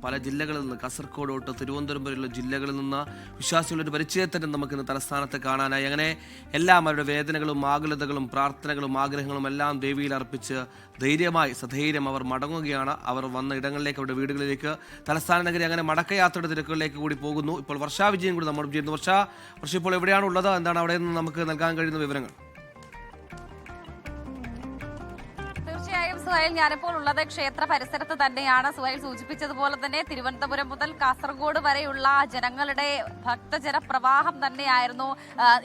പല ജില്ലകളിൽ നിന്ന്, കാസർഗോഡ് തൊട്ട് തിരുവനന്തപുരം വരെയുള്ള ജില്ലകളിൽ നിന്ന് വിശ്വാസികളുടെ ഒരു പരിചയത്തിന് നമുക്കിന്ന് തലസ്ഥാനത്ത് കാണാനായി. അങ്ങനെ എല്ലാം അവരുടെ വേദനകളും ആകുലതകളും പ്രാർത്ഥനകളും ആഗ്രഹങ്ങളും എല്ലാം ദേവിയിൽ അർപ്പിച്ച് ധൈര്യമായി സധൈര്യം അവർ മടങ്ങുകയാണ്. അവർ വന്ന ഇടങ്ങളിലേക്ക്, അവരുടെ വീടുകളിലേക്ക്, തലസ്ഥാന നഗരി അങ്ങനെ മടക്കയാത്രയുടെ തിരക്കുകളിലേക്ക് കൂടി പോകുന്നു. ഇപ്പോൾ വർഷാ വിജയം കൂടി നമ്മോട് ചെയ്യുന്നു. വർഷ ഇപ്പോൾ എവിടെയാണ് ഉള്ളത്? എന്താണ് അവിടെ നിന്ന് നമുക്ക് നൽകാൻ കഴിയുന്ന വിവരങ്ങൾ? സുഹൈൽ, ഞാനിപ്പോൾ ഉള്ളത് ക്ഷേത്ര പരിസരത്ത് തന്നെയാണ്. സുഹൈൽ സൂചിപ്പിച്ചതുപോലെ തന്നെ തിരുവനന്തപുരം മുതൽ കാസർഗോഡ് വരെയുള്ള ജനങ്ങളുടെ ഭക്തജന പ്രവാഹം തന്നെയായിരുന്നു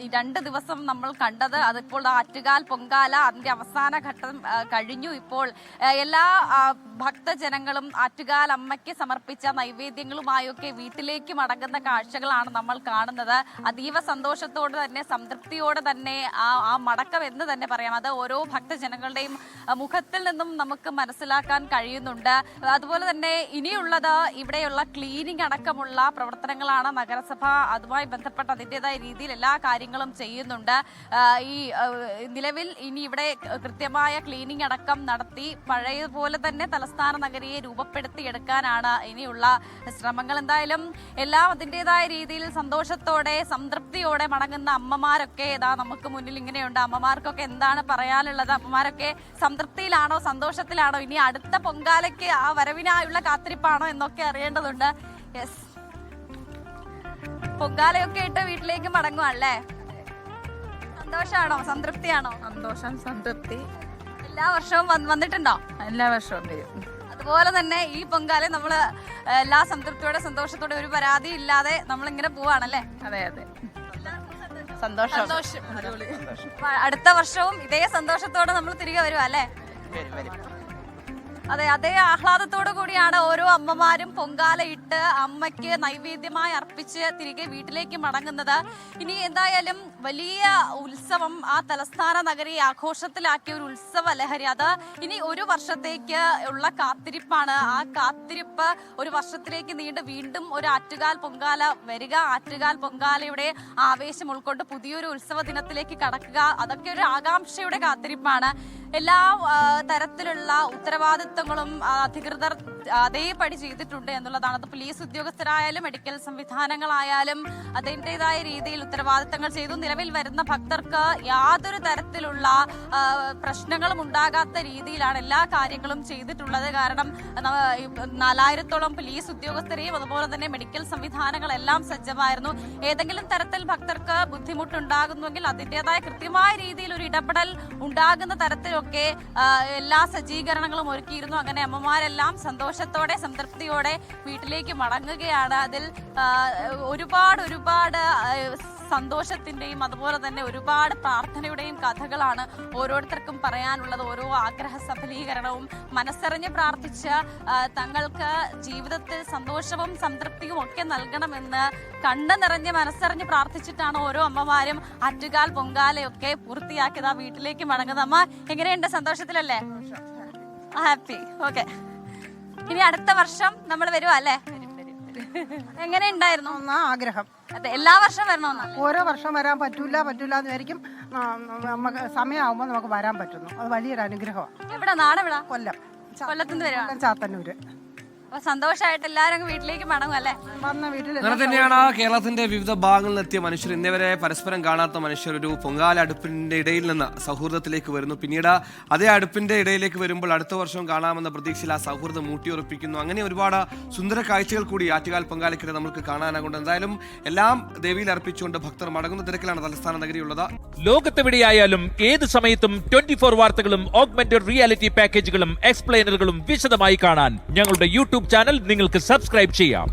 ഈ 2 ദിവസം നമ്മൾ കണ്ടത്. അതിപ്പോൾ ആറ്റുകാൽ പൊങ്കാല അതിന്റെ അവസാന ഘട്ടം കഴിഞ്ഞു. ഇപ്പോൾ എല്ലാ ഭക്തജനങ്ങളും ആറ്റുകാൽ അമ്മയ്ക്ക് സമർപ്പിച്ച നൈവേദ്യങ്ങളുമായൊക്കെ വീട്ടിലേക്ക് മടങ്ങുന്ന കാഴ്ചകളാണ് നമ്മൾ കാണുന്നത്. അതീവ സന്തോഷത്തോടെ തന്നെ, സംതൃപ്തിയോടെ തന്നെ ആ മടക്കം എന്ന് തന്നെ പറയാം. അത് ഓരോ ഭക്തജനങ്ങളുടെയും മുഖത്തിൽ നിന്നും നമുക്ക് മനസ്സിലാക്കാൻ കഴിയുന്നുണ്ട്. അതുപോലെ തന്നെ ഇനിയുള്ളത് ഇവിടെയുള്ള ക്ലീനിങ് അടക്കമുള്ള പ്രവർത്തനങ്ങളാണ്. നഗരസഭ അതുമായി ബന്ധപ്പെട്ട് അതിൻ്റെതായ രീതിയിൽ എല്ലാ കാര്യങ്ങളും ചെയ്യുന്നുണ്ട്. ഈ നിലവിൽ ഇനി ഇവിടെ കൃത്യമായ ക്ലീനിങ് അടക്കം നടത്തി പഴയതുപോലെ തന്നെ തലസ്ഥാന നഗരിയെ രൂപപ്പെടുത്തിയെടുക്കാനാണ് ഇനിയുള്ള ശ്രമങ്ങൾ. എന്തായാലും എല്ലാം അതിൻ്റെതായ രീതിയിൽ സന്തോഷത്തോടെ സംതൃപ്തിയോടെ മടങ്ങുന്ന അമ്മമാരൊക്കെ ഇതാ നമുക്ക് മുന്നിൽ ഇങ്ങനെയുണ്ട്. അമ്മമാർക്കൊക്കെ എന്താണ് പറയാനുള്ളത്? അമ്മമാരൊക്കെ സംതൃപ്തിയിലാണോ, സന്തോഷത്തിലാണോ? ഇനി അടുത്ത പൊങ്കാലയ്ക്ക് ആ വരവിനായുള്ള കാത്തിരിപ്പാണോ എന്നൊക്കെ അറിയേണ്ടതുണ്ട്. യെസ്, പൊങ്കാലയൊക്കെ ഇട്ട് വീട്ടിലേക്ക് മടങ്ങുവല്ലേ? സന്തോഷാണോ, സംതൃപ്തിയാണോ? സന്തോഷം, സംതൃപ്തി. എല്ലാ വർഷവും വന്നിട്ടുണ്ടോ? എല്ലാ വർഷവും വരും. അതുപോലെ തന്നെ ഈ പൊങ്കാല നമ്മള് എല്ലാ സംതൃപ്തിയോടെ സന്തോഷത്തോടെ ഒരു പരാതി ഇല്ലാതെ നമ്മളിങ്ങനെ പോവാണല്ലേ? അതെ അതെ, സന്തോഷം. അടുത്ത വർഷവും ഇതേ സന്തോഷത്തോടെ നമ്മൾ തിരികെ വരും അല്ലേ? അതെ, അതേ ആഹ്ലാദത്തോടു കൂടിയാണ് ഓരോ അമ്മമാരും പൊങ്കാല ഇട്ട് അമ്മയ്ക്ക് നൈവേദ്യമായി അർപ്പിച്ച് തിരികെ വീട്ടിലേക്ക് മടങ്ങുന്നത്. ഇനി എന്തായാലും വലിയ ഉത്സവം, ആ തലസ്ഥാന നഗരിയെ ആഘോഷത്തിലാക്കിയ ഒരു ഉത്സവ ലഹരി, അത് ഇനി ഒരു വർഷത്തേക്ക് ഉള്ള കാത്തിരിപ്പാണ്. ആ കാത്തിരിപ്പ് ഒരു വർഷത്തിലേക്ക് നീണ്ട് വീണ്ടും ഒരു ആറ്റുകാൽ പൊങ്കാല വരിക, ആറ്റുകാൽ പൊങ്കാലയുടെ ആവേശം ഉൾക്കൊണ്ട് പുതിയൊരു ഉത്സവ ദിനത്തിലേക്ക് കടക്കുക, അതൊക്കെ ഒരു ആകാംക്ഷയുടെ കാത്തിരിപ്പാണ്. എല്ലാ തരത്തിലുള്ള ഉത്തരവാദിത്വങ്ങളും അധികൃതർ അതേപടി ചെയ്തിട്ടുണ്ട് എന്നുള്ളതാണ്. അത് പോലീസ് ഉദ്യോഗസ്ഥരായാലും മെഡിക്കൽ സംവിധാനങ്ങളായാലും അതിൻ്റെതായ രീതിയിൽ ഉത്തരവാദിത്തങ്ങൾ ചെയ്തു. നിലവിൽ വരുന്ന ഭക്തർക്ക് യാതൊരു തരത്തിലുള്ള പ്രശ്നങ്ങളും ഉണ്ടാകാത്ത രീതിയിലാണ് എല്ലാ കാര്യങ്ങളും ചെയ്തിട്ടുള്ളത്. കാരണം 4000-ഓളം പോലീസ് ഉദ്യോഗസ്ഥരെയും അതുപോലെ തന്നെ മെഡിക്കൽ സംവിധാനങ്ങളെല്ലാം സജ്ജമായിരുന്നു. ഏതെങ്കിലും തരത്തിൽ ഭക്തർക്ക് ബുദ്ധിമുട്ടുണ്ടാകുന്നുവെങ്കിൽ അതിൻ്റെതായ കൃത്യമായ രീതിയിൽ ഒരു ഇടപെടൽ ഉണ്ടാകുന്ന തരത്തിലൊക്കെ എല്ലാ സജ്ജീകരണങ്ങളും ഒരുക്കിയിരുന്നു. അങ്ങനെ അമ്മമാരെല്ലാം സന്തോഷത്തോടെ സംതൃപ്തിയോടെ വീട്ടിലേക്ക് മടങ്ങുകയാണ്. അതിൽ ഒരുപാട് സന്തോഷത്തിന്റെയും അതുപോലെ തന്നെ ഒരുപാട് പ്രാർത്ഥനയുടെയും കഥകളാണ് ഓരോരുത്തർക്കും പറയാനുള്ളത്. ഓരോ ആഗ്രഹ സഫലീകരണവും മനസ്സറിഞ്ഞ് പ്രാർത്ഥിച്ച് തങ്ങൾക്ക് ജീവിതത്തിൽ സന്തോഷവും സംതൃപ്തിയും ഒക്കെ നൽകണമെന്ന് കണ്ണു നിറഞ്ഞ് മനസ്സറിഞ്ഞ് പ്രാർത്ഥിച്ചിട്ടാണ് ഓരോ അമ്മമാരും ആറ്റുകാൽ പൊങ്കാലയൊക്കെ പൂർത്തിയാക്കിയത്. വീട്ടിലേക്ക് മടങ്ങുന്നത്. അമ്മ എങ്ങനെയുണ്ട്? സന്തോഷത്തിലല്ലേ? ഹാപ്പി. ഓക്കെ, ഇനി അടുത്ത വർഷം നമ്മൾ വരുവാ അല്ലേ? എങ്ങനെ ഉണ്ടായിരുന്നു ആഗ്രഹം? അതെ, എല്ലാ വർഷം വരണമെന്ന്. ഓരോ വർഷം വരാൻ പറ്റൂല എന്ന് വിചാരിക്കും. നമുക്ക് സമയമാകുമ്പോൾ നമുക്ക് വരാൻ പറ്റുന്നു. അത് വലിയൊരു അനുഗ്രഹമാണ്. എവിടെ നാടെവിടാ? കൊല്ലം. കൊല്ലത്തുനിന്ന് വരുവാ? ചാത്തന്നൂര്. അപ്പൊ സന്തോഷമായിട്ട് എല്ലാവരും വീട്ടിലേക്ക് മടങ്ങും അല്ലേ? അങ്ങനെ തന്നെയാണ് കേരളത്തിന്റെ വിവിധ ഭാഗങ്ങളിൽ നിന്നെത്തിയ മനുഷ്യർ, ഇന്നേവരെ പരസ്പരം കാണാത്ത മനുഷ്യർ ഒരു പൊങ്കാല അടുപ്പിന്റെ ഇടയിൽ നിന്ന് സൗഹൃദത്തിലേക്ക് വരുന്നു. പിന്നീട് അതേ അടുപ്പിന്റെ ഇടയിലേക്ക് വരുമ്പോൾ അടുത്ത വർഷവും കാണാമെന്ന പ്രതീക്ഷയിൽ ആ സൗഹൃദം ഊട്ടിയുറപ്പിക്കുന്നു. അങ്ങനെ ഒരുപാട് സുന്ദര കാഴ്ചകൾ കൂടി ആറ്റുകാൽ പൊങ്കാലയ്ക്കിടെ നമുക്ക് കാണാനാകുന്നുണ്ട്. എന്തായാലും എല്ലാം ദേവിയിൽ അർപ്പിച്ചുകൊണ്ട് ഭക്തർ മടങ്ങുന്ന തിരക്കിലാണ് തലസ്ഥാന നഗരിയുള്ളത്. ലോകത്തെവിടെയായാലും ഏത് സമയത്തും 24 വാർത്തകളും ഓഗ്മെന്റഡ് റിയാലിറ്റി പാക്കേജുകളും എക്സ്പ്ലെയിനറുകളും വിശദമായി കാണാൻ ഞങ്ങളുടെ യൂട്യൂബ് ചാനൽ നിങ്ങൾക്ക് സബ്സ്ക്രൈബ് ചെയ്യാം.